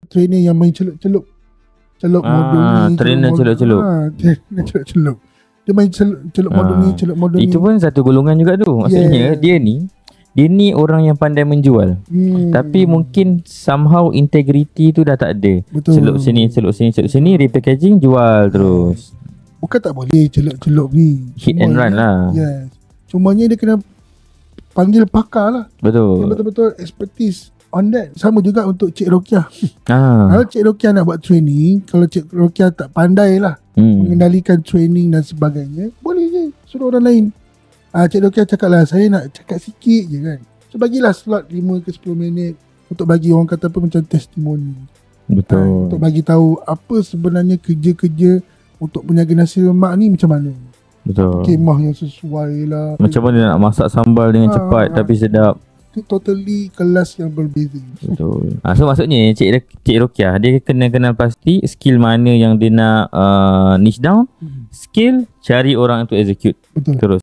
trainer yang main celup-celup modul ni, trainer celup-celup. Trainer celup-celup. Dia main celup modul ni, celup modul ni. Itu pun satu golongan juga tu. Maksudnya dia ni orang yang pandai menjual. Tapi mungkin somehow integrity tu dah tak ada. Betul. Celup sini, repackaging, jual terus. Bukan tak boleh celup-celup ni. Hit and run lah. Yes. Cumanya dia kena panggil pakar lah. Betul. Dia betul-betul expertise on that. Sama juga untuk Cik Rokiah. Kalau Cik Rokiah nak buat training, kalau Cik Rokiah tak pandai lah mengendalikan training dan sebagainya, boleh je suruh orang lain. Cik Rokiah cakap lah, saya nak cakap sikit je kan. So bagilah slot 5 ke 10 minit untuk bagi orang kata apa macam testimoni. Betul. Untuk bagi tahu apa sebenarnya kerja-kerja untuk menjaga nasi lemak ni macam mana. Betul. Kemah yang sesuai lah. Macam mana nak masak sambal dengan cepat tapi sedap. Itu totally kelas yang berbeza. Betul. So maksudnya Cik Rokiah dia kena kenal pasti skill mana yang dia nak niche down. Skill cari orang untuk execute. Betul. Terus